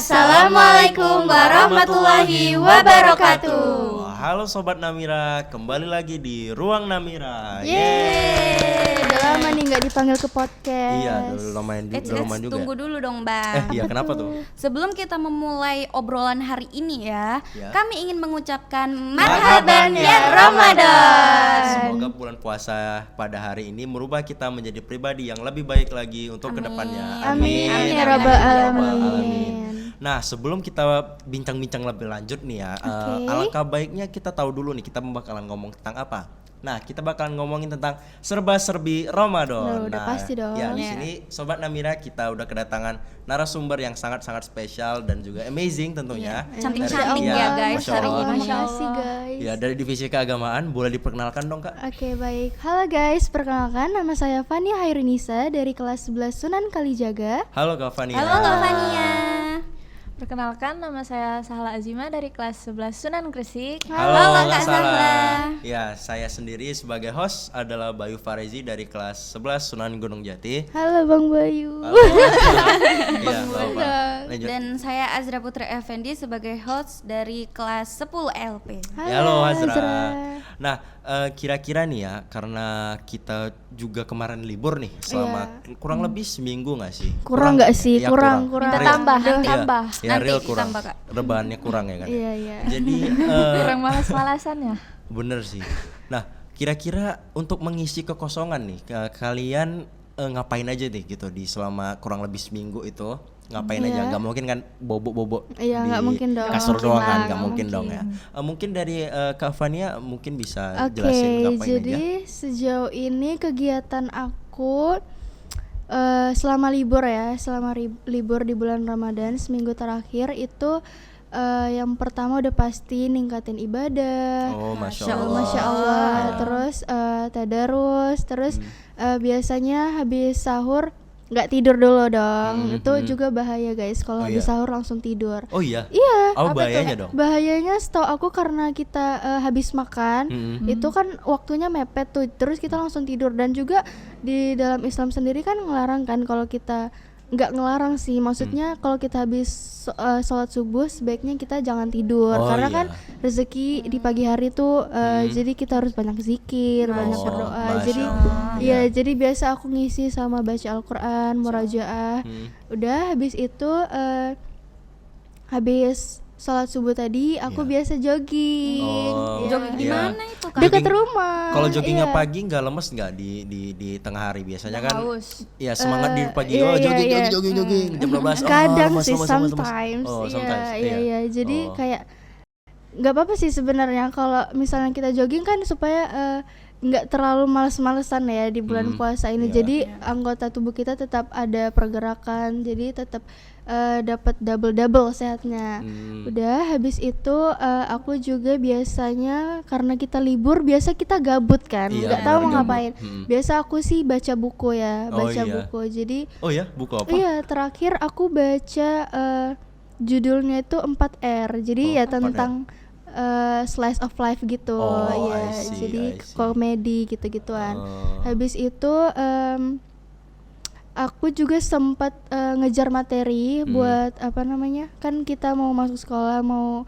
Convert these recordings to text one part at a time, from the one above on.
Assalamualaikum warahmatullahi wabarakatuh. Halo Sobat Namira, kembali lagi di Ruang Namira. Yeay, udah lama nih nggak dipanggil ke podcast. Iya, lumayan juga. Tunggu dulu dong, Bang. Iya, kenapa tuh? Sebelum kita memulai obrolan hari ini ya, kami ingin mengucapkan Marhaban ya Ramadan. Semoga bulan puasa pada hari ini merubah kita menjadi pribadi yang lebih baik lagi untuk kedepannya. Amin ya rabbal alamin. Nah, sebelum kita bincang-bincang lebih lanjut nih ya, alangkah baiknya kita tahu dulu nih kita bakalan ngomong tentang apa. Nah, kita bakalan ngomongin tentang serba-serbi Ramadan. Udah pasti dong. Ya, di sini Sobat Namira kita udah kedatangan narasumber yang sangat-sangat spesial dan juga amazing tentunya. Cantik-cantik ya, guys. Masya Allah. Terima kasih guys. Ya, dari divisi keagamaan, boleh diperkenalkan dong, Kak? Oke, baik. Halo guys, perkenalkan nama saya Fania Hairunisa dari kelas 11 Sunan Kalijaga. Halo Kak Fania. Halo Kak Fania. Perkenalkan, nama saya Sahla Azima dari kelas 11 Sunan Gresik. Halo Kak Sahla. Sahla. Ya, saya sendiri sebagai host adalah Bayu Farezi dari kelas 11 Sunan Gunung Jati. Halo Bang Bayu. Iya, apa? Lanjut. Dan saya Azra Putri Effendi sebagai host dari kelas 10 LP. Halo Azra. Nah, kira-kira nih ya, karena kita juga kemarin libur nih selama kurang lebih seminggu nggak sih? Kurang nggak sih? Ya, kurang. Minta Real. tambahan, Iya, tambah. Ya, Nanti real kurang. ditambah, Kak. Rebahannya kurang ya kan? Iya. Jadi Kurang malas-malasan ya. bener sih. Nah, kira-kira untuk mengisi kekosongan nih, kalian ngapain aja nih gitu di selama kurang lebih seminggu itu? Ngapain aja? Nggak mungkin kan bobo-bobo Iya, di nggak mungkin dong. kasur Nggak doang mungkin kan? lah, Nggak mungkin dong ya. Mungkin dari Kak Fania mungkin bisa jelasin ngapain jadi aja. sejauh ini kegiatan aku selama libur ya, libur di bulan Ramadan seminggu terakhir itu yang pertama udah pasti ningkatin ibadah. Oh, Masya Masya Allah. Allah. Ya. Terus tadarus, terus biasanya habis sahur nggak tidur dulu dong. Itu juga bahaya guys kalau Oh, habis iya. sahur langsung tidur. Oh iya? Iya. Oh, bahayanya dong? Bahayanya setahu aku karena kita habis makan itu kan waktunya mepet tuh, terus kita langsung tidur. Dan juga di dalam Islam sendiri kan ngelarang kan kalau kita, nggak ngelarang sih, maksudnya kalau kita habis sholat subuh sebaiknya kita jangan tidur. Oh, karena iya. kan rezeki di pagi hari tuh jadi kita harus banyak zikir, banyak berdoa. Masya Jadi Allah. iya, jadi biasa aku ngisi sama baca Al-Quran, murajaah. Udah habis itu habis sholat subuh tadi aku biasa jogging. Oh, Jogging di iya. mana itu, Kak? Dekat Jogging- rumah. Kalau joggingnya iya. pagi nggak lemes nggak di tengah hari biasanya kan? Haus. Ya semangat di pagi. iya, Oh, jogging iya. jogging jam 12. Kadang lemas, sih lemas. sometimes. Oh, Iya, sometimes. iya. Jadi Oh. kayak nggak apa-apa sih sebenarnya kalau misalnya kita jogging kan supaya nggak terlalu males-malesan ya di bulan puasa ini. Iya. Jadi anggota tubuh kita tetap ada pergerakan. Jadi tetap dapat double sehatnya. Udah habis itu aku juga biasanya karena kita libur biasa kita gabut kan, Iya, nggak tahu benar, mau ngapain. gabut. Biasa aku sih baca buku ya, Oh, baca iya. buku. Jadi Oh ya, buku apa? iya, terakhir aku baca judulnya itu 4R. Jadi Oh, ya 4R. tentang slice of life gitu. Oh, Ya, I see, jadi I see. komedi gitu-gituan. Oh. Habis itu aku juga sempat ngejar materi buat apa namanya? Kan kita mau masuk sekolah, mau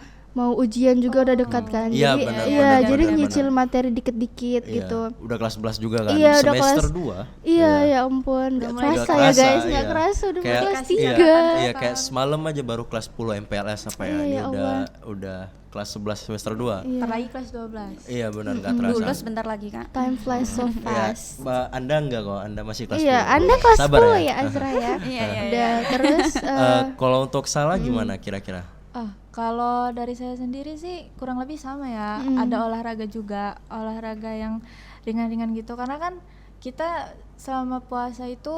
ujian juga udah dekat kan. Iya, Jadi benar, iya, benar, jadi benar, nyicil materi dikit-dikit Iya, gitu. udah kelas 11 juga kan? Iya, udah Semester kelas- 2. Iya, ya ampun, nggak mulai kerasa Nggak ya kerasa, guys, nggak iya. kerasa udah mulai Kayak- kelas iya, 3. Iya, kayak semalam aja baru kelas 10 MPLS apa ya? Iya, Ini ya Allah. udah kelas 11 semester 2. Iya. Ntar lagi kelas 12. Iya, benar nggak terasa. Lulus bentar lagi, Kak. Time flies so Ya, fast. Anda enggak kok, Anda masih kelas Iya, 10. Anda kelas Sabar 10 ya Azra ya. Iya. Udah, terus Kalau untuk Salah gimana kira-kira? Kalau dari saya sendiri sih kurang lebih sama ya. Ada olahraga juga, olahraga yang ringan-ringan gitu. Karena kan kita selama puasa itu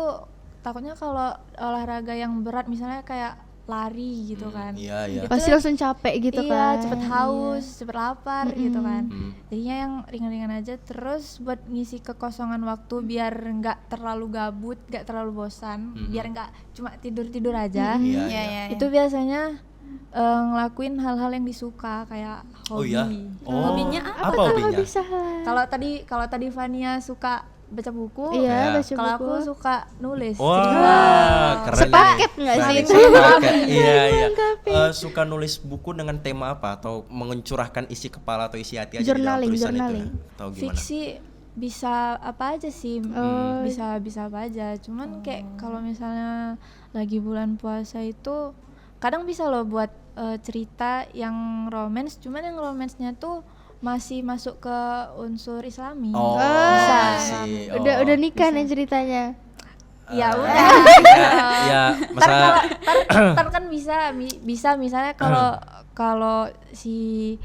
takutnya kalau olahraga yang berat misalnya kayak lari gitu kan. Iya, iya. pasti langsung capek gitu Iya, kan. cepet haus, cepet lapar gitu kan. Hmm. Jadinya yang ringan-ringan aja. Terus buat ngisi kekosongan waktu biar nggak terlalu gabut, nggak terlalu bosan, biar nggak cuma tidur-tidur aja. Iya, Iya, iya. iya. Itu biasanya ngelakuin hal-hal yang disuka kayak hobi. Oh iya. Oh. Hobinya apa hobinya? Bisa. Kalau tadi Fania suka baca buku. Iya, Ya. baca Kalau buku. aku suka nulis. Wah, keren Sepaket nih. nggak sih? Menarik, sepaket. Iya, iya. Suka nulis buku dengan tema apa atau mencurahkan isi kepala atau isi hati aja Journaling, di dalam tulisan journaling. itu? Ya? Atau gimana? Fiksi bisa apa aja sih, bisa apa aja. Cuman kayak kalau misalnya lagi bulan puasa itu kadang bisa loh buat cerita yang romance, cuman yang romansnya tuh masih masuk ke unsur Islami. Oh, Ah, sih. udah nikah nih ceritanya. Ya udah. Ya, Ntar masa kalau ntar kan bisa misalnya kalau si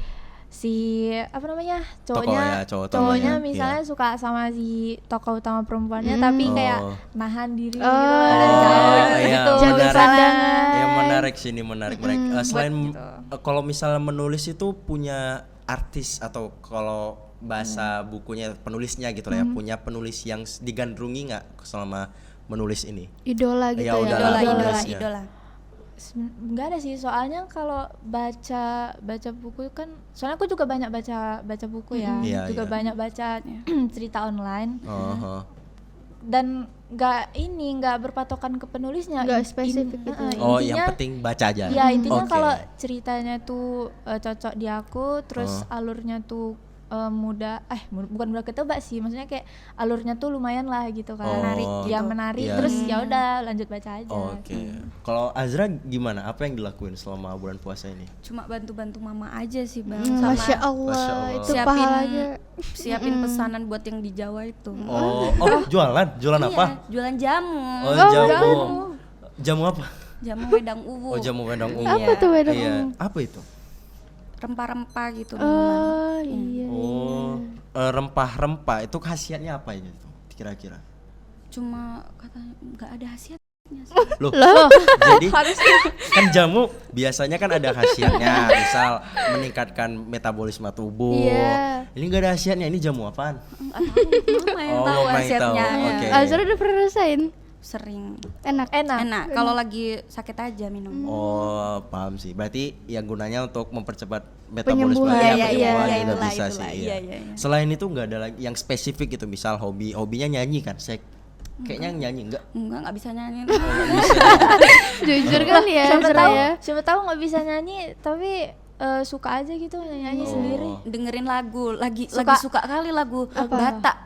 apa namanya Tokoh ya, cowok cowoknya utamanya, misalnya iya. suka sama si tokoh utama perempuannya tapi kayak Oh. nahan diri Oh, gitu loh dari jauh iya, gitu. jaga menarik. pandangan. Ya menarik sih ini menarik. Selain gitu. kalau misalnya menulis itu punya artis atau kalau bahasa bukunya penulisnya gitu lah ya, punya penulis yang digandrungi nggak selama menulis ini? Idola gitu Ya, ya. udah. Idola, Nulisnya. idola. Nggak ada sih, soalnya kalau baca buku kan, soalnya aku juga banyak baca buku ya, Iya, juga iya. banyak baca cerita online. Oh, Dan nggak berpatokan ke penulisnya. Nggak spesifik gitu. oh, yang intinya penting baca aja. ya intinya Oke. kalau ceritanya tuh cocok di aku, terus alurnya tuh bukan mudah ketebak sih, maksudnya kayak alurnya tuh lumayan lah gitu kan, Oh, menarik, ya gitu. menarik, Iya. terus ya udah lanjut baca aja. Oke. Kalau Azra gimana? Apa yang dilakuin selama bulan puasa ini? Cuma bantu-bantu mama aja sih bang, Masya Allah, Masya Allah. itu siapin pahalanya. siapin pesanan buat yang di Jawa itu. Oh, jualan Iya, apa? jualan jamu. Oh, jamu. Jamu apa? Jamu wedang uwu. Oh, jamu wedang ungu. Apa tuh wedang Iya. ungu? Apa itu? Rempah-rempah gitu. Oh iya. Oh, rempah-rempah itu khasiatnya apa ini tuh kira-kira? Cuma katanya nggak ada khasiatnya sih. Loh, jadi kan jamu biasanya kan ada khasiatnya, misal meningkatkan metabolisme tubuh. Iya. Ini nggak ada khasiatnya, ini jamu apaan? Nggak tahu, mama yang tahu Mama yang khasiatnya. tahu. Iya. Oke. Azra udah pernah rasain? Sering. Enak. Enak. Kalau lagi sakit aja minum. Oh, paham sih. Berarti yang gunanya untuk mempercepat metabolisme Penyembuhan. ya, Iya, iya, penyembuhan iya, juga itulah, bisa itulah. sih. Iya, Iya. iya, iya. Selain itu nggak ada lagi yang spesifik gitu, misal hobinya nyanyi kan? Saya kayaknya nyanyi enggak? Nggak bisa nyanyi. Jujur kan ya Azra ya. Siapa tahu nggak bisa nyanyi tapi suka aja gitu nyanyi Oh. sendiri. Dengerin lagu, lagi Suka. suka kali lagu Batak.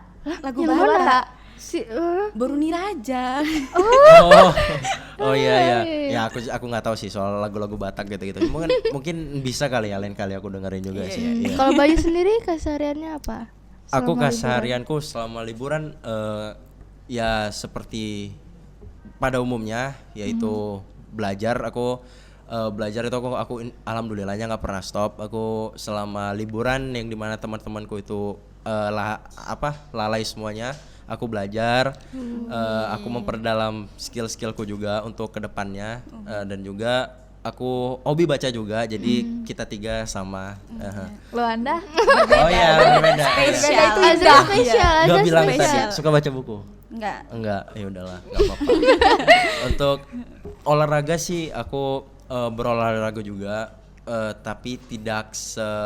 Lagu Yang mana? Batak. Baru Baru Niraja. Oh iya. Ya aku nggak tahu sih soal lagu-lagu Batak gitu-gitu. Mungkin bisa kali ya lain kali aku dengerin juga sih. Iya. Kalau Bayu sendiri kesehariannya apa? Aku Selama keseharianku selama liburan ya seperti pada umumnya yaitu belajar. Aku belajar itu aku alhamdulillahnya nggak pernah stop. Aku selama liburan yang dimana teman-temanku itu lalai semuanya. Aku belajar, aku memperdalam skill-skillku juga untuk kedepannya dan juga aku hobi baca juga. Jadi kita tiga sama. Lo Anda? Oh iya berbeda. Spesial. itu Azra spesial, Gak Azra bilang spesial. tadi suka baca buku. Enggak, ya udahlah, enggak apa-apa. Untuk olahraga sih aku berolahraga juga, tapi tidak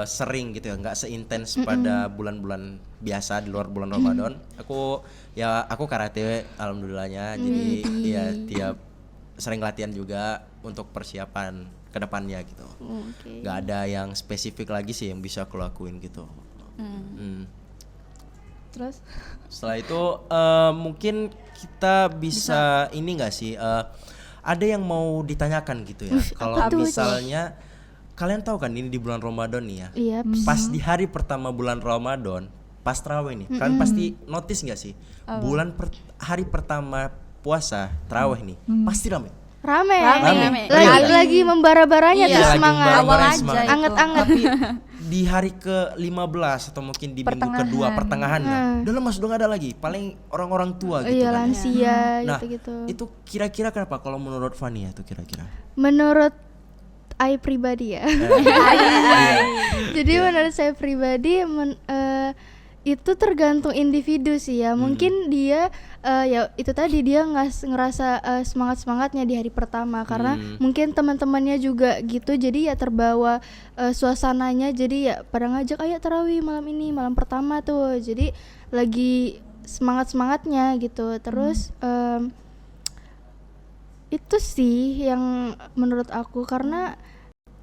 sering gitu ya, enggak seintens pada bulan-bulan biasa di luar bulan Ramadan. Aku karate alhamdulillahnya. Jadi ya tiap sering latihan juga untuk persiapan ke depannya gitu. Oke. Enggak ada yang spesifik lagi sih yang bisa aku lakuin gitu. Terus Setelah itu mungkin kita bisa ini enggak sih ada yang mau ditanyakan gitu ya. Kalau misalnya kalian tahu kan ini di bulan Ramadan nih ya. Iya. Pas di hari pertama bulan Ramadan, pas tarawih nih, kalian pasti notice nggak sih? Hari pertama puasa tarawih nih, pasti ramai. Rame. Rame. Lagi membara-baranya Iya, tuh lagi semangat. membara-bara Awal aja semangat. itu. Anget-anget. Tapi di hari ke-15 atau mungkin di minggu kedua pertengahan, udah lemas udah nggak ada lagi. Paling orang-orang tua gitu Iya, kan. lansia Nah, gitu-gitu. itu kira-kira kenapa kalau menurut Fania tuh kira-kira? Menurut I pribadi ya. Jadi menurut saya pribadi itu tergantung individu sih ya. Mungkin dia ya itu tadi dia ngerasa semangat-semangatnya di hari pertama karena mungkin teman-temannya juga gitu. Jadi ya terbawa suasananya. Jadi ya pada ngajak ayo tarawih malam ini, malam pertama tuh. Jadi lagi semangatnya gitu. Terus itu sih yang menurut aku, karena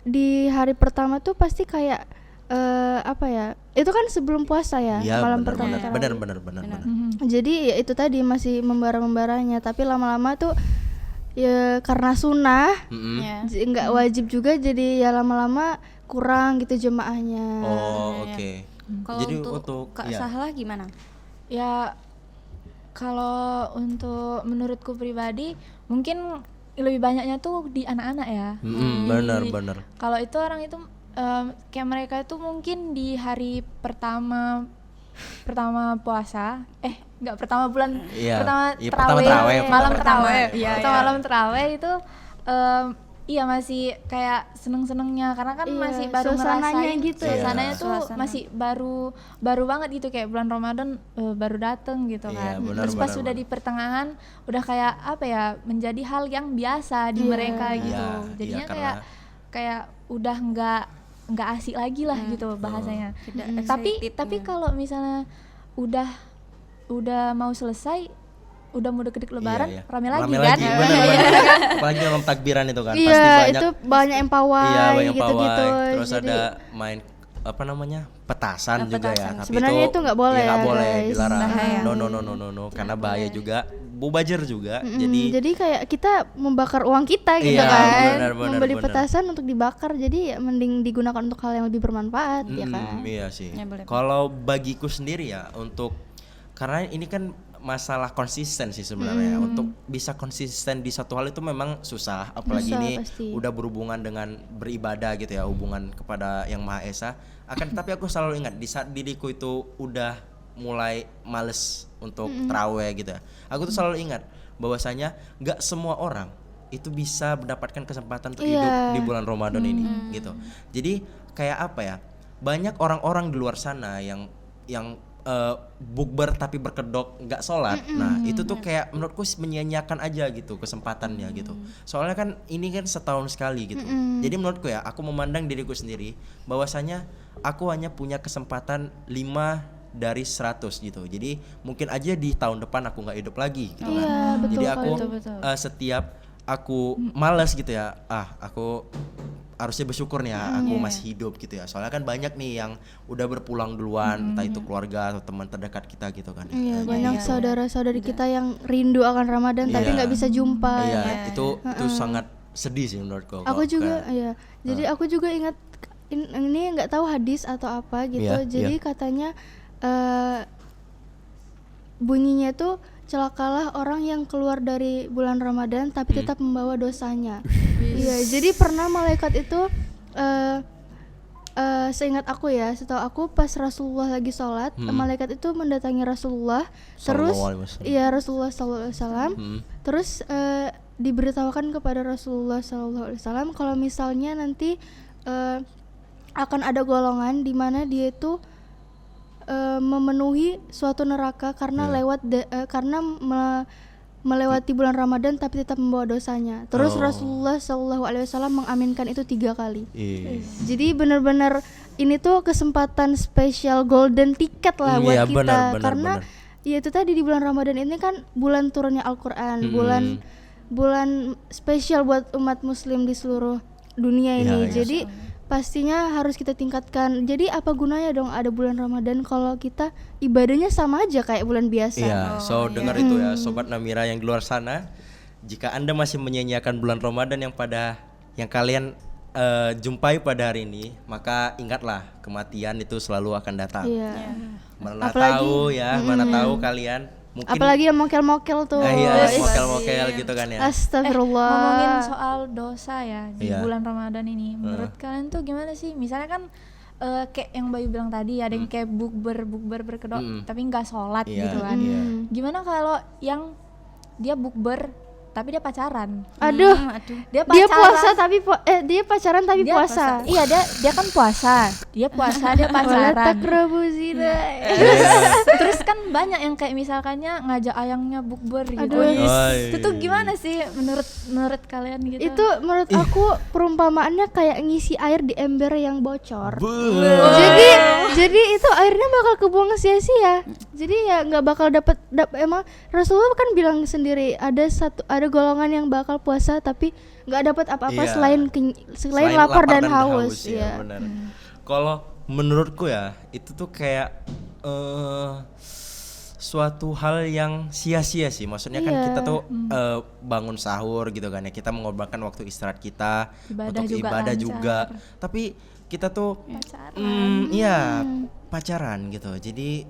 di hari pertama tuh pasti kayak apa ya, itu kan sebelum puasa ya, malam pertama tarawih. Benar. Jadi ya itu tadi masih membara-membaranya, tapi lama-lama tuh ya karena sunnah nggak wajib juga, jadi ya lama-lama kurang gitu jemaahnya. Oke. Kalau Jadi untuk Kak Sahla gimana? Ya kalau untuk menurutku pribadi mungkin lebih banyaknya tuh di anak-anak ya. Benar. Kalau itu orang itu kayak mereka itu mungkin di hari pertama puasa, enggak, pertama bulan, pertama terawih, malam terawih itu iya masih kayak seneng-senengnya, karena kan masih baru ngerasain gitu, suasananya tuh masih baru banget gitu, kayak bulan Ramadan baru dateng gitu kan. Terus pas sudah di pertengahan udah kayak apa ya, menjadi hal yang biasa di mereka gitu. Jadinya kayak udah nggak asik lagi lah gitu bahasanya. Tapi kalau misalnya udah mau selesai, udah mau deket lebaran, rame lagi kan. Bener. Apalagi dalam takbiran itu kan, pasti banyak. Itu banyak yang pawai gitu-gitu. Terus jadi, ada main apa namanya, petasan juga ya. Tapi sebenarnya itu nggak boleh, nggak boleh, guys. dilarang. No, karena bahaya juga, mubazir juga. Jadi kayak kita membakar uang kita gitu kan. Benar, membeli petasan untuk dibakar, jadi ya mending digunakan untuk hal yang lebih bermanfaat ya kan. Iya sih. Kalau bagiku sendiri ya, untuk karena ini kan masalah konsisten sih sebenarnya. Untuk bisa konsisten di satu hal itu memang susah, apalagi ini pasti udah berhubungan dengan beribadah gitu ya, hubungan kepada Yang Maha Esa. Tapi aku selalu ingat di saat diriku itu udah mulai males untuk tarawih gitu ya, aku tuh selalu ingat bahwasanya nggak semua orang itu bisa mendapatkan kesempatan untuk hidup di bulan Ramadan ini gitu. Jadi kayak apa ya, banyak orang-orang di luar sana yang bukber tapi berkedok nggak sholat. Nah itu tuh kayak menurutku menyia-nyiakan aja gitu kesempatannya gitu. Soalnya kan ini kan setahun sekali gitu. Jadi menurutku ya, aku memandang diriku sendiri bahwasanya aku hanya punya kesempatan 5 dari 100 gitu. Jadi mungkin aja di tahun depan aku nggak hidup lagi gitu kan. Jadi aku setiap aku malas gitu ya, aku harusnya bersyukur nih ya, aku masih hidup gitu ya. Soalnya kan banyak nih yang udah berpulang duluan, entah itu keluarga atau teman terdekat kita gitu kan. Banyak saudara-saudari kita yang rindu akan Ramadan tapi nggak bisa jumpa. Itu sangat sedih sih menurutku. Aku juga jadi aku juga ingat ini, nggak tahu hadis atau apa gitu. Jadi katanya bunyinya tuh, celakalah orang yang keluar dari bulan Ramadan tapi tetap membawa dosanya. Iya, jadi pernah malaikat itu seingat aku ya, setahu aku pas Rasulullah lagi sholat, malaikat itu mendatangi Rasulullah, terus Rasulullah SAW, terus diberitahukan kepada Rasulullah SAW kalau misalnya nanti akan ada golongan di mana dia itu memenuhi suatu neraka karena melewati bulan Ramadan tapi tetap membawa dosanya. Terus Rasulullah SAW mengaminkan itu 3 kali. Jadi benar-benar ini tuh kesempatan spesial, golden ticket lah buat kita. Karena ya itu tadi, di bulan Ramadan ini kan bulan turunnya Al-Quran, bulan spesial buat umat muslim di seluruh dunia ini. Jadi pastinya harus kita tingkatkan. Jadi apa gunanya dong ada bulan Ramadan kalau kita ibadahnya sama aja kayak bulan biasa. Dengar itu ya Sobat Namira yang di luar sana, jika Anda masih menyia-nyiakan bulan Ramadan yang kalian jumpai pada hari ini, maka ingatlah kematian itu selalu akan datang. Mana tahu kalian mungkin, apalagi yang mokel-mokel tuh. Mokel-mokel gitu kan ya. Astagfirullah. Ngomongin soal dosa ya di bulan Ramadan ini, menurut kalian tuh gimana sih? Misalnya kan kayak yang Bayu bilang tadi, ada yang kayak bukber berkedok tapi nggak sholat gitu kan. Gimana kalau yang dia bukber tapi dia pacaran? Aduh. Dia puasa tapi dia pacaran tapi puasa. Iya, dia kan puasa. Dia pacaran. Terus kan banyak yang kayak misalkannya ngajak ayangnya bukber gitu. Itu tuh gimana sih menurut kalian gitu? Itu menurut aku perumpamaannya kayak ngisi air di ember yang bocor. Jadi itu airnya bakal kebuang sia-sia. Jadi ya nggak bakal dapat emang Rasulullah kan bilang sendiri ada golongan yang bakal puasa tapi nggak dapat apa-apa Iya. selain lapar dan haus. Ya, Iya. benar. Kalau menurutku ya itu tuh kayak suatu hal yang sia-sia sih. Maksudnya kan Iya. kita tuh bangun sahur gitu kan ya. Kita mengorbankan waktu istirahat kita Ibadah untuk juga ibadah lancar. juga. Tapi kita tuh Pacaran. iya pacaran gitu. Jadi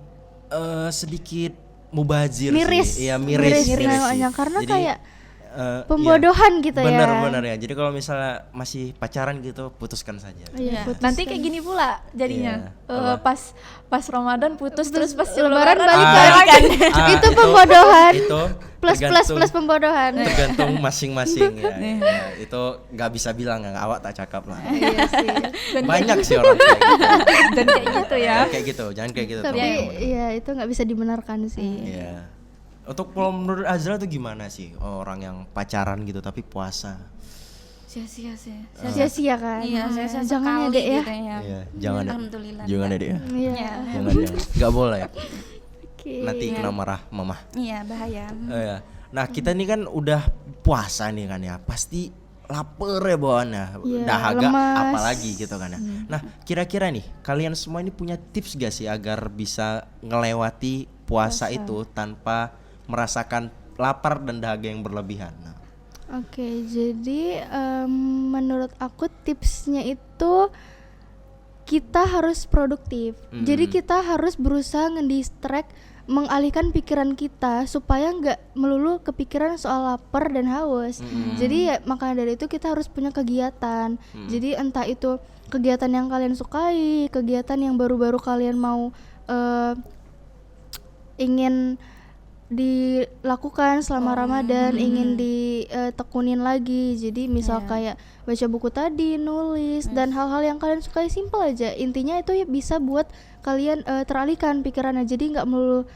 sedikit mubazir Miris. sih. Iya miris sih. namanya. Karena Jadi, kayak iya. pembodohan gitu ya. Bener ya. Jadi kalau misalnya masih pacaran gitu, putuskan saja. Iya, putus. Nanti kayak gini pula jadinya. Iya, Pas Ramadan putus terus pas Lebaran Lebaran balik balikan. Itu pembodohan. Itu plus pembodohan. tergantung masing-masing ya. Ya, itu nggak bisa bilang ya, awak tak cakap lah. Iya sih. Banyak sih orang kayak gitu. Dan kayak gitu ya. Jangan kayak gitu, jangan kayak gitu. Tapi teman-teman. ya itu nggak bisa dibenarkan sih. Iya. Untuk kalau menurut Azra tuh gimana sih orang yang pacaran gitu tapi puasa? Sia-sia sih. Sia-sia kan. Iya, saya Jangan ya, sekali Dek ya. gitu ya. Iya, jangan ya. Alhamdulillah. Jangan ya, Dek ya. Iya. Jangan. Nggak boleh ya. Oke. Nanti kena marah mama. Iya, bahaya. Iya. Nah, kita nih kan udah puasa nih kan ya. Pasti lapar ya bawaannya. Iya, Dahaga lemas. apalagi gitu kan ya. Nah, kira-kira nih kalian semua ini punya tips gak sih agar bisa ngelewati puasa itu tanpa merasakan lapar dan dahaga yang berlebihan? Nah, Oke, jadi menurut aku tipsnya itu kita harus produktif. Jadi kita harus berusaha ngedistract, mengalihkan pikiran kita supaya nggak melulu kepikiran soal lapar dan haus. Jadi ya, makanya dari itu kita harus punya kegiatan. Jadi entah itu kegiatan yang kalian sukai, kegiatan yang baru-baru kalian mau ingin dilakukan selama Ramadan, ingin ditekunin lagi. Jadi misal kayak baca buku tadi, nulis dan hal-hal yang kalian sukai, simple aja. Intinya itu ya bisa buat kalian teralihkan pikirannya. Jadi nggak melulu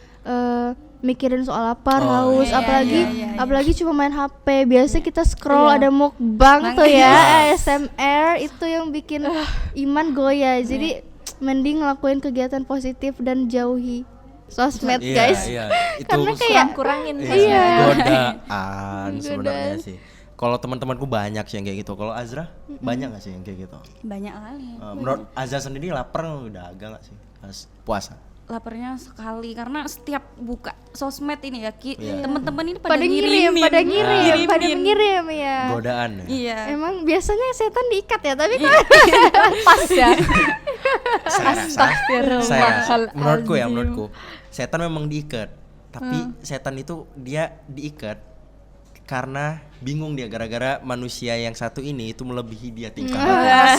mikirin soal lapar, haus, apalagi cuma main HP. Biasa kita scroll ada mukbang tuh ya, ASMR itu yang bikin iman goyah. Jadi mending ngelakuin kegiatan positif dan jauhi sosmed guys. Iya, itu Karena kayak Kurangin godaan sebenarnya sih. Kalau teman-temanku banyak sih yang kayak gitu. Kalau Azra banyak gak sih yang kayak gitu? Banyak kali. Menurut Azra sendiri lapar udah agak gak sih pas puasa? Laparnya sekali karena setiap buka sosmed ini ya teman-teman ini pada pada ngirim ya. Godaan ya. Iya. Emang biasanya setan diikat ya, tapi kan Pas ya. Saya rasa menurutku setan memang diikat. Tapi setan itu dia diikat karena bingung dia gara-gara manusia yang satu ini itu melebihi dia tingkat.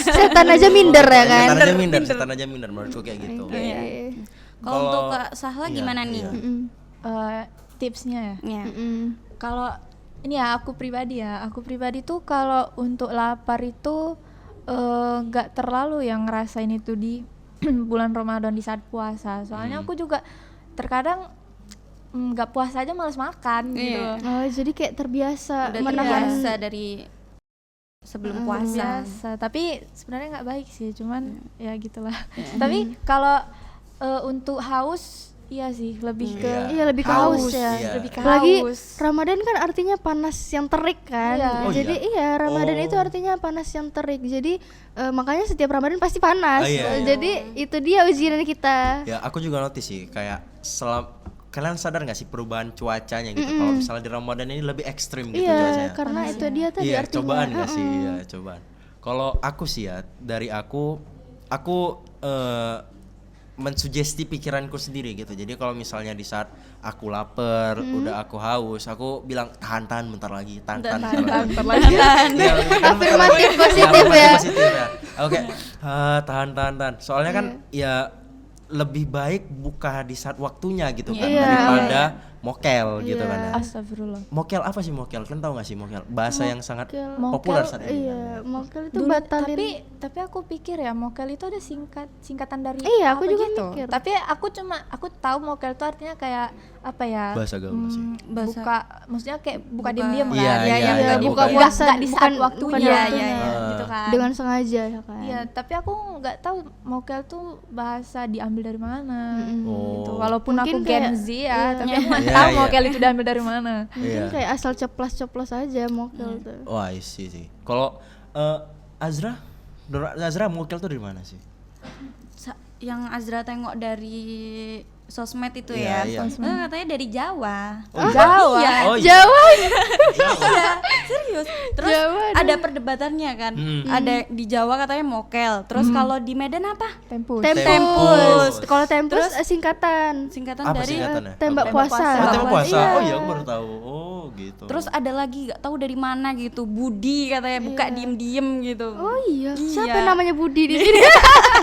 setan aja minder ya kan. Setan aja minder menurutku kayak gitu. Kalau untuk Kak Sahla gimana nih? Tipsnya ya. Ya. Kalau ini ya aku pribadi tuh kalau untuk lapar itu nggak terlalu yang ngerasain itu di bulan Ramadan di saat puasa. Soalnya aku juga terkadang nggak puasa aja malas makan gitu. Oh, jadi kayak terbiasa Udah menahan. terbiasa dari sebelum puasa. Biasa, tapi sebenarnya nggak baik sih, cuman ya gitulah. Tapi kalau untuk haus, iya sih lebih ke lebih ke haus ya. Iya. lebih ke Apalagi haus. Ramadan kan artinya panas yang terik kan. Iya. Oh, Jadi Ramadan itu artinya panas yang terik. Jadi makanya setiap Ramadan pasti panas. Jadi itu dia ujian kita. Ya, aku juga notice sih kayak kalian sadar gak sih perubahan cuacanya gitu? Kalau misalnya di Ramadan ini lebih ekstrim gitu cuacanya. Karena itu dia tadi Iya, artinya. cobaan gak sih? Iya, cobaan. Kalau aku sih ya, dari aku mensugesti pikiranku sendiri gitu. Jadi kalau misalnya di saat aku lapar, udah aku haus, aku bilang tahan bentar lagi, tahan bentar lagi. Iya, Afirmatif positif ya. Oke, tahan. Soalnya kan ya lebih baik buka di saat waktunya gitu kan daripada mokel gitu kan ya. Astagfirullah. Mokel apa sih mokel? Kalian tahu gak sih mokel? Bahasa yang sangat Mokel, populer saat ini. Iya, mokel itu Dulu, batalin. tapi aku pikir ya mokel itu ada singkatan dari Iya, apa aku juga gitu. mikir. Tapi aku tahu mokel itu artinya kayak apa ya? Bahasa gaul sih. Maksudnya kayak buka diam-diam Iya, kan? iya, iya, buka puasa nggak di saat bukan waktunya, waktunya. gitu kan? Dengan sengaja kan. Iya, tapi aku nggak tahu mokel tuh bahasa diambil dari mana. Oh. Gitu. Walaupun Mungkin aku Gen kayak- Z ya, iya. tapi aku nggak Iya, tahu iya. mokel itu diambil dari mana. Mungkin Iya. kayak asal ceplos-ceplos aja mokel tuh. Oh, I see sih. Kalau Azra, menurut Azra mokel tuh dari mana sih? Yang Azra tengok dari sosmed itu Iya, ya. iya. Katanya dari Jawa. Jawa. Iya. Oh, iya. Jawa. Iya, serius. Terus Jawa ada perdebatannya kan. Ada di Jawa katanya mokel. Terus kalau di Medan apa? Tempus. Tempus. Kalau tempus singkatan. Singkatan Apa dari singkatannya? Tembak Tembak puasa. puasa. Oh, tembak puasa. Iya. Oh iya, aku baru tahu. Oh, gitu. Terus ada lagi gak tahu dari mana gitu. Budi katanya buka diem-diem gitu. Oh iya. Iya. Siapa namanya Budi di sini?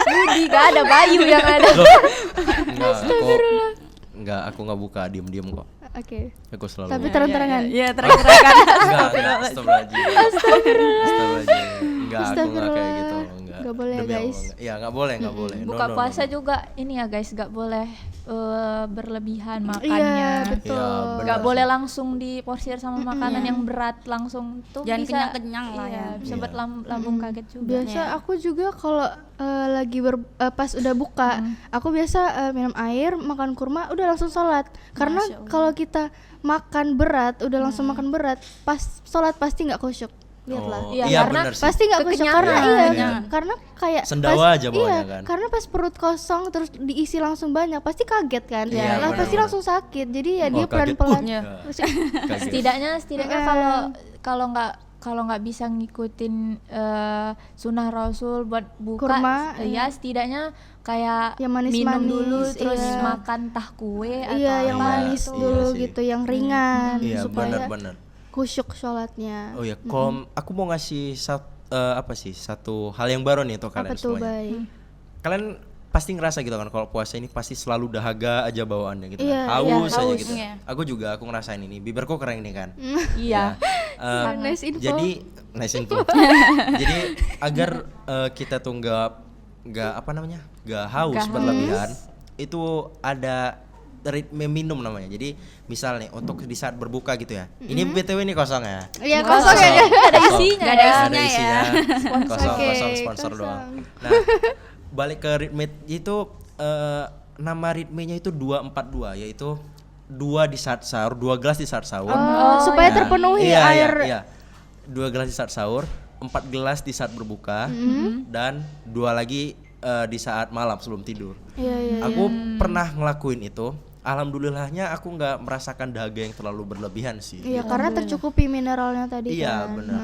Budi, gak ada Bayu yang ada. Loh, enggak, aku nggak buka diem-diem kok. Oke. Aku selalu. Tapi terang-terangan. Iya, terang-terangan. Enggak, astagfirullahaladzim. Enggak, aku enggak kayak gitu. Enggak. Nggak boleh, Demi guys. Allah, iya, enggak boleh, enggak boleh. No, Buka no, no, puasa no. juga ini ya guys, gak boleh berlebihan Iya, makannya. betul. Iya, benar Gak sih. boleh langsung diporsir sama makanan yang berat langsung tuh Jangan bisa kenyang-kenyang lah iya, ya. bisa Iya. buat lambung kaget juga. Biasa aku juga kalau lagi pas udah buka, aku biasa minum air, makan kurma, udah langsung sholat. Karena kalau kita makan berat, udah langsung makan berat, pas sholat pasti nggak khusyuk. Lihatlah. Oh, Iya, iya, karena benar sih. Pasti nggak khusyuk Kekenyangan. karena iya, Iya. karena kayak Sendawa aja bawahnya iya, kan. karena pas perut kosong terus diisi langsung banyak, pasti kaget kan. Iya, lah pasti benar-benar. langsung sakit. Jadi ya Oh, dia kaget. pelan-pelan. Iya. Kaget. setidaknya kalau nggak bisa ngikutin sunnah Rasul buat buka Kurma, ya setidaknya kayak Yang manis-manis, minum dulu terus iya. makan tah kue atau Iya, yang apa manis gitu. dulu Iya sih. gitu, yang ringan Iya, supaya benar-benar. khusyuk sholatnya. Oh ya, kalau aku mau ngasih satu hal yang baru nih untuk kalian Apa tuh, semuanya. Bay? Kalian pasti ngerasa gitu kan kalau puasa ini pasti selalu dahaga aja bawaannya gitu Iya, kan. Haus iya, aja haus. gitu. Iya. Aku juga aku ngerasain ini. Bibirku kering nih kan. Iya. Eh, Nice info. Jadi nice info. Jadi agar kita tuh nggak apa namanya? Nggak haus Nggak berlebihan, itu ada ritme minum namanya. Jadi misal nih untuk di saat berbuka gitu ya. Ini BTW ini kosong ya. Iya, Kosong. kosong ya. Ada isinya Nggak ada ya. isinya ya. Kosong, Oke, kosong sponsor kosong. doang. Nah, balik ke ritme itu nama ritmenya itu 242, yaitu 2 di saat sahur, 2 gelas di saat sahur. Supaya Nah, terpenuhi iya, air. Iya, 2 gelas di saat sahur, 4 gelas di saat berbuka, dan 2 lagi di saat malam sebelum tidur. Iya, iya. Aku pernah ngelakuin itu. Alhamdulillahnya aku nggak merasakan dahaga yang terlalu berlebihan sih. Iya, karena tercukupi mineralnya tadi Iya, kan. benar.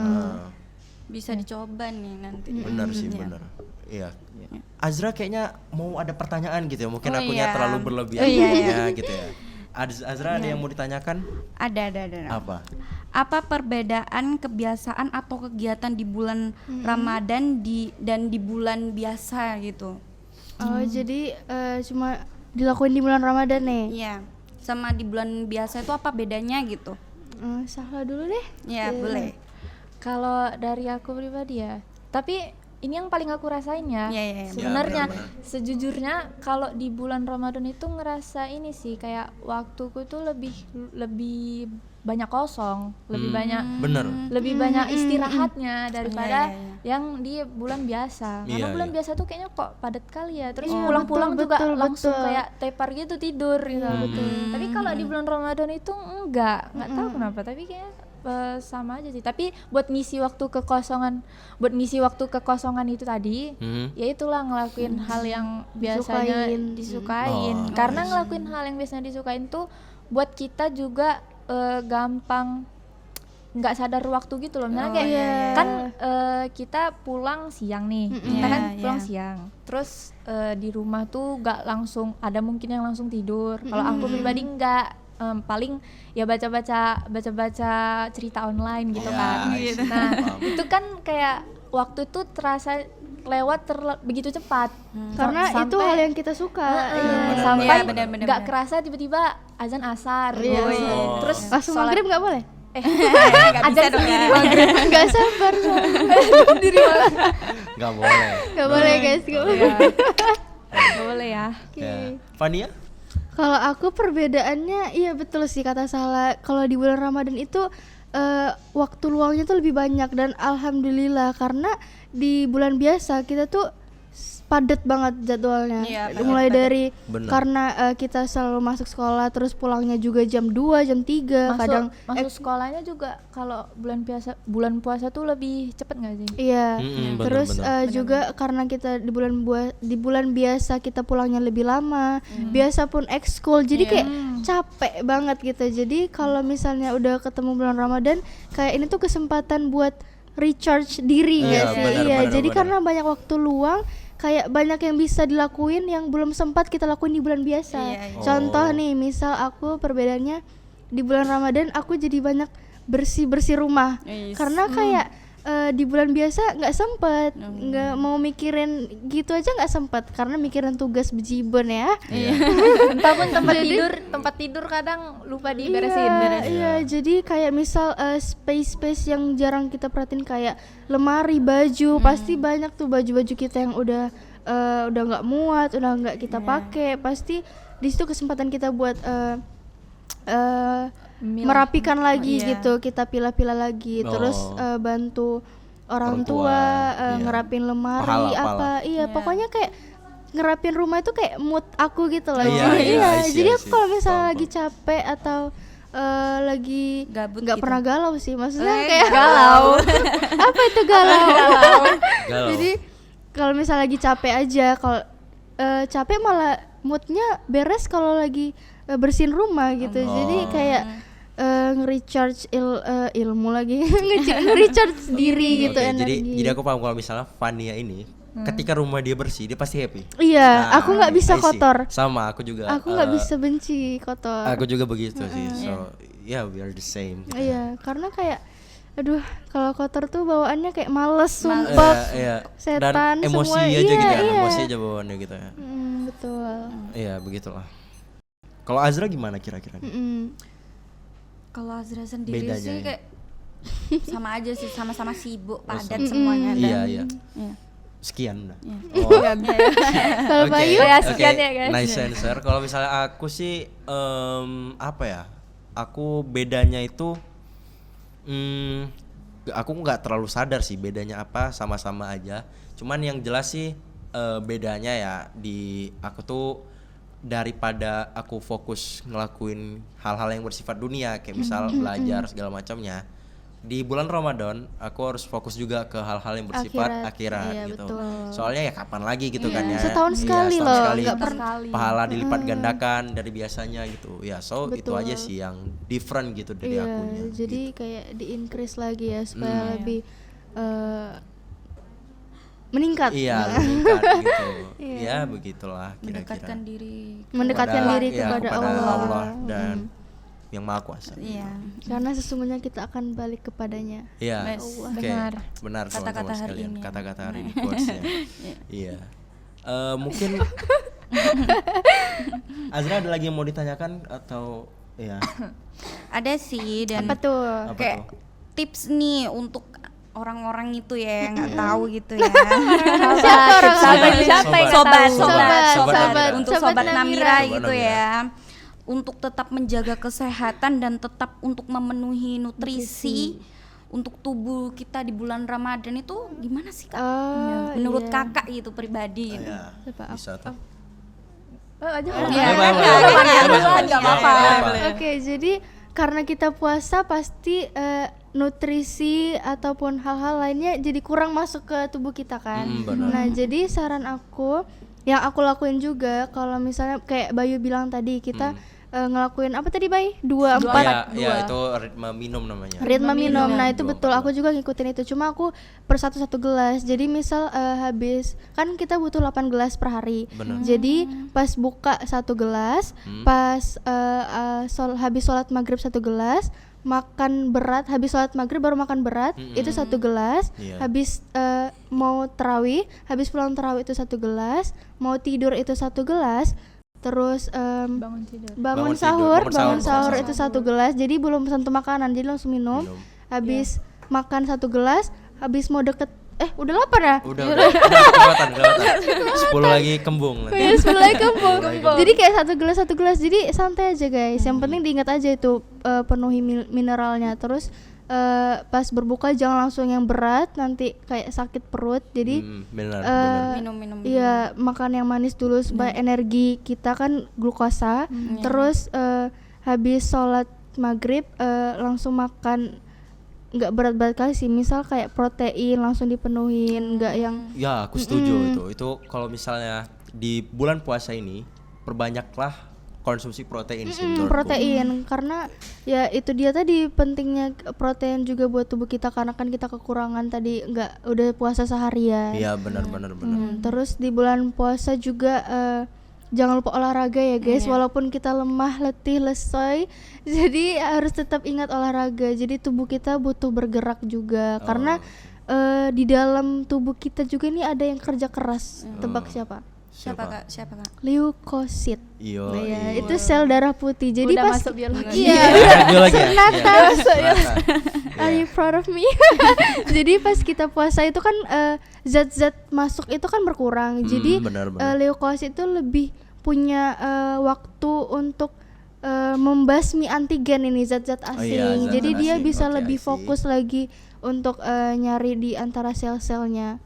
Bisa dicoba nih nanti. Benar sih, benar. Iya. Azra kayaknya mau ada pertanyaan gitu ya. Mungkin Oh, akunya iya. terlalu berlebihan Oh, iya, ya gitu ya. Azra ada yang mau ditanyakan? Ada. Apa? Apa perbedaan kebiasaan atau kegiatan di bulan Ramadan dan di bulan biasa gitu? Oh, jadi cuma dilakuin di bulan Ramadan nih. Iya. Sama di bulan biasa itu apa bedanya gitu? Salah dulu deh. Ya, boleh. Kalau dari aku pribadi ya, tapi ini yang paling aku rasain ya. Iya, iya, iya. Sebenarnya Ya, benar-benar. sejujurnya kalau di bulan Ramadan itu ngerasa ini sih kayak waktuku tuh lebih banyak kosong, lebih banyak Bener. lebih banyak istirahatnya daripada iya. yang di bulan biasa. Karena Iya, bulan iya. biasa tuh kayaknya kok padat kali ya. Terus Iya, pulang-pulang betul, juga betul, langsung betul. kayak tepar gitu tidur gitu. Tapi kalau di bulan Ramadan itu enggak tahu kenapa, tapi kayaknya sama aja sih. Tapi buat ngisi waktu kekosongan itu tadi, ya itulah ngelakuin hal yang biasanya disukain. Oh, Karena ngelakuin hal yang biasanya disukain tuh buat kita juga gampang nggak sadar waktu gitu loh. Misalnya kayak kan kita pulang siang nih, kita kan Iya, pulang iya. siang. Terus di rumah tuh nggak langsung, ada mungkin yang langsung tidur. Kalau aku pribadi nggak, paling ya baca-baca cerita online gitu Ya, kan. I see. Nah Paham. itu kan kayak waktu tuh terasa lewat begitu cepat. Karena itu Sampai- hal yang kita suka. Benar, sampai Iya, benar-benar. nggak kerasa tiba-tiba azan asar Iya, gitu. iya. Terus Langsung sholat- maghrib nggak boleh? Nggak bisa azan dong sendiri ya. maghrib. Nggak sabar soalnya. Nggak boleh. Nggak boleh guys, nggak boleh. Nggak boleh ya. Ya. Fania? Kalau aku perbedaannya, iya betul sih kata Salah. Kalau di bulan Ramadan itu waktu luangnya tuh lebih banyak, dan alhamdulillah karena di bulan biasa kita tuh padat banget jadwalnya. Iya, Mulai dari Bener. karena kita selalu masuk sekolah, terus pulangnya juga jam 2, jam 3, kadang masuk sekolahnya juga kalau bulan puasa tuh lebih cepet nggak sih? iya. Bener, Terus bener. juga karena kita di bulan biasa kita pulangnya lebih lama, biasa pun ekskul, jadi kayak capek banget gitu. Jadi kalau misalnya udah ketemu bulan Ramadan, kayak ini tuh kesempatan buat recharge diri nggak Iya, sih? benar, Iya, benar, jadi benar. karena banyak waktu luang, kayak banyak yang bisa dilakuin yang belum sempat kita lakuin di bulan biasa. Iya, iya. Contoh Oh. nih, misal aku perbedaannya di bulan Ramadan aku jadi banyak bersih rumah. Yes. Karena kayak di bulan biasa nggak sempet, nggak mau mikirin gitu aja nggak sempet karena mikirin tugas bejibun ya. Entah pun tempat tidur kadang lupa diberesin. Iya, jadi kayak misal space yang jarang kita perhatiin kayak lemari, baju, pasti banyak tuh baju-baju kita yang udah nggak muat, udah nggak kita pakai, pasti di situ kesempatan kita buat merapikan lagi gitu, kita pilah-pilah lagi, terus bantu orang tua, ngerapin lemari Pahala. iya pokoknya kayak ngerapin rumah itu kayak mood aku gitu loh. Iya, Jadi iya, I see, jadi I aku see. kalau misalnya Paham, lagi capek atau lagi Gabut nggak gitu. pernah galau sih, maksudnya kayak galau. apa itu galau? Galau. Jadi kalau misalnya lagi capek aja, kalau capek malah moodnya beres kalau lagi bersihin rumah gitu. Jadi kayak nge-recharge ilmu lagi, nge-recharge diri gitu, Oke, energi. jadi aku paham kalau misalnya Fania ini ketika rumah dia bersih dia pasti happy. Iya, Nah, aku nggak bisa I see. kotor. Sama aku juga. Aku nggak bisa benci kotor. Aku juga begitu sih. So yeah, we are the same. gitu. Iya, karena kayak aduh, kalau kotor tuh bawaannya kayak males, sumpah. Iya. Setan Dan emosi semua. aja Iya, gitu ya, iya. emosi aja bawaannya gitu ya. Betul. Iya, begitulah. Kalau Azra gimana kira-kira? Kalau Azra sendiri Bedanya sih ya. kayak sama aja sih, sama-sama sibuk, padat semuanya. Iya, Dan- iya. Iya. Sekian udah. Iya. Oh. Kalau Oke, Bayu, Ya, oke, sekian ya, guys. nice answer. Kalau misalnya aku sih apa ya? Aku bedanya itu aku nggak terlalu sadar sih bedanya apa, sama-sama aja. Cuman yang jelas sih bedanya ya di aku tuh daripada aku fokus ngelakuin hal-hal yang bersifat dunia kayak misal belajar segala macamnya. Di bulan Ramadan aku harus fokus juga ke hal-hal yang bersifat akhirat Iya, gitu. betul. Soalnya ya kapan lagi gitu kan ya. Setahun Iya, sekali setahun loh, sekali. nggak pernah. Pahala dilipat gandakan dari biasanya gitu. Ya, so itu Betul. aja sih yang different gitu dari iya, akunya. jadi gitu. kayak di-increase lagi ya supaya lebih meningkat. Iya, meningkat gitu. Ya, begitulah kira-kira. Mendekatkan diri. Mendekatkan diri ya, kepada Allah. dan yang Maha Kuasa. Iya. Karena sesungguhnya kita akan balik kepadanya. Iya. Yes. Oke. Benar. Benar Kata-kata teman-teman hari sekalian. ini ya. Kata-kata hari ini quotes-nya. Iya. Mungkin Azra ada lagi yang mau ditanyakan atau ya? Ada sih, dan Apa tuh? Apa kayak tuh? tips nih untuk orang-orang itu ya yang nggak tahu gitu ya. Sobat Untuk Sobat sobat Namira. Namira Sobat gitu Namira. ya. Untuk tetap menjaga kesehatan dan tetap untuk memenuhi nutrisi untuk tubuh kita di bulan Ramadan itu gimana sih Kak? Oh, Menurut iya. Kakak gitu pribadi gitu. Ya, Coba bisa tuh. Iya, Nggak apa-apa. Oke, jadi karena kita puasa pasti nutrisi ataupun hal-hal lainnya jadi kurang masuk ke tubuh kita kan. Benar. Nah, jadi saran aku yang aku lakuin juga kalau misalnya kayak Bayu bilang tadi kita ngelakuin apa tadi Bay? 2-4 Ya, itu ritme minum namanya. ritme minum. Nah, itu 2-4. betul. Aku juga ngikutin itu. Cuma aku per satu gelas. Jadi misal habis kan kita butuh 8 gelas per hari. Benar. Jadi pas buka 1 gelas, pas habis sholat maghrib 1 gelas, makan berat habis sholat maghrib baru makan berat itu 1 gelas. Iya. Habis mau tarawih, habis pulang tarawih itu 1 gelas, mau tidur itu 1 gelas. Terus Bangun tidur. bangun tidur, sahur itu 1 gelas, jadi belum sentuh makanan, jadi langsung minum. Habis makan 1 gelas, habis mau deket udah lapar ya? Udah kelewatan. 10 lagi kembung nanti. Yes, mulai kembung. Jadi kayak 1 gelas, jadi santai aja guys. Yang penting diingat aja itu penuhi mineralnya. Terus pas berbuka jangan langsung yang berat, nanti kayak sakit perut. Jadi benar. Minum. iya, makan yang manis dulu supaya energi kita kan glukosa. Terus habis sholat maghrib langsung makan, nggak berat-berat kali sih, misal kayak protein langsung dipenuhin, nggak yang Ya, aku setuju itu kalau misalnya di bulan puasa ini perbanyaklah konsumsi protein sih menurutku. protein, karena ya itu dia tadi pentingnya protein juga buat tubuh kita, karena kan kita kekurangan tadi nggak udah puasa seharian. Iya, benar. Terus di bulan puasa juga jangan lupa olahraga ya guys, walaupun kita lemah, letih, lesoy, jadi harus tetap ingat olahraga. Jadi tubuh kita butuh bergerak juga, karena di dalam tubuh kita juga ini ada yang kerja keras. Tebak siapa? Siapa kak? Leukosit. Iya. Nah, ya, itu sel darah putih. Jadi Udah pas masuk biologi. iya, Biologi ya? Sonata. Iya. Are you proud of me? Jadi pas kita puasa itu kan zat-zat masuk itu kan berkurang. Jadi benar. leukosit itu lebih punya waktu untuk membasmi antigen ini, zat-zat asing. zat-zat Jadi dia asing. bisa Oke, lebih I see. fokus lagi untuk nyari di antara sel-selnya.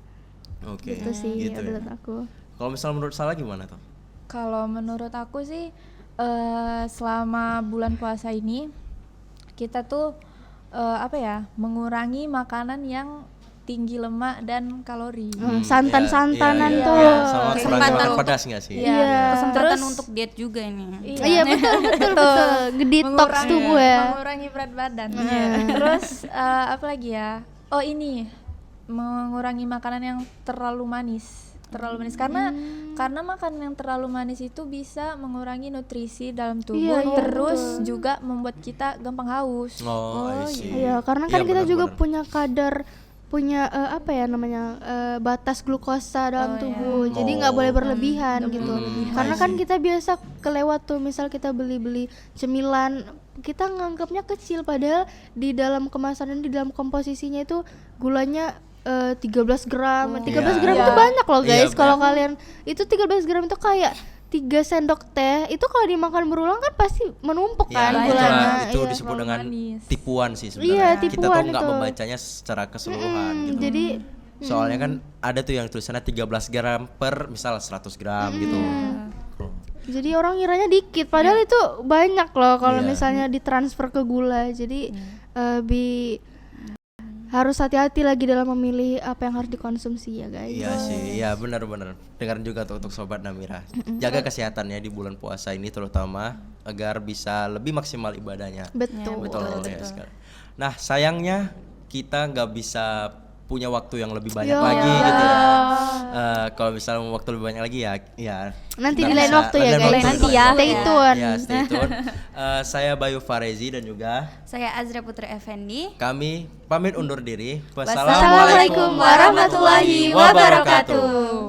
Oke. Itu sih Gitu ya. menurut aku. Kalau misalnya menurut Salah gimana tuh? Kalau menurut aku sih selama bulan puasa ini kita tuh mengurangi makanan yang tinggi lemak dan kalori. Santan-santanan iya, tuh. iya. Sama kurangi Kesempatan makan untuk- pedas nggak sih? Iya. Kesempatan Terus- untuk diet juga ini. Iya betul. Ngedetox tubuh ya. Mengurangi berat badan. Terus apa lagi ya? Oh ini mengurangi makanan yang terlalu manis. Karena makanan yang terlalu manis itu bisa mengurangi nutrisi dalam tubuh, Iya, terus juga membuat kita gampang haus. Oh, I see. Iya, karena kan Iya, kita juga benar-benar. punya batas glukosa dalam tubuh. Jadi nggak boleh berlebihan gitu. Karena kan kita biasa kelewat tuh, misal kita beli cemilan, kita nganggapnya kecil padahal di dalam kemasan dan di dalam komposisinya itu gulanya 13 gram. 13 gram Iya. itu banyak loh Iya, guys. Kalau kalian itu 13 gram itu kayak 3 sendok teh, itu kalau dimakan berulang kan pasti menumpuk Ya, kan itulah, gulanya. itu Iya. disebut dengan manis. tipuan sih Iya, sebenarnya. Kita tipuan tuh nggak itu. membacanya secara keseluruhan gitu. Jadi Soalnya kan ada tuh yang tulisannya 13 gram per misal 100 gram gitu. jadi orang ngiranya dikit, padahal itu banyak loh kalau Iya. misalnya ditransfer ke gula. Jadi harus hati-hati lagi dalam memilih apa yang harus dikonsumsi ya guys. Iya sih, iya benar-benar. Dengar juga tuh untuk Sobat Namira. Jaga kesehatannya di bulan puasa ini terutama agar bisa lebih maksimal ibadahnya. Betul. Betul ya sekali. Nah sayangnya kita nggak bisa punya waktu yang lebih banyak Ya. lagi gitu ya. Kalau misalnya waktu lebih banyak lagi ya Nanti kita di lain bisa- waktu ya lain guys. waktu, Nanti lain ya. waktu. Stay tune. Ya, stay tune. Saya Bayu Farezi dan juga Saya Azra Putri Effendi. kami pamit undur diri. Wassalamualaikum warahmatullahi wabarakatuh.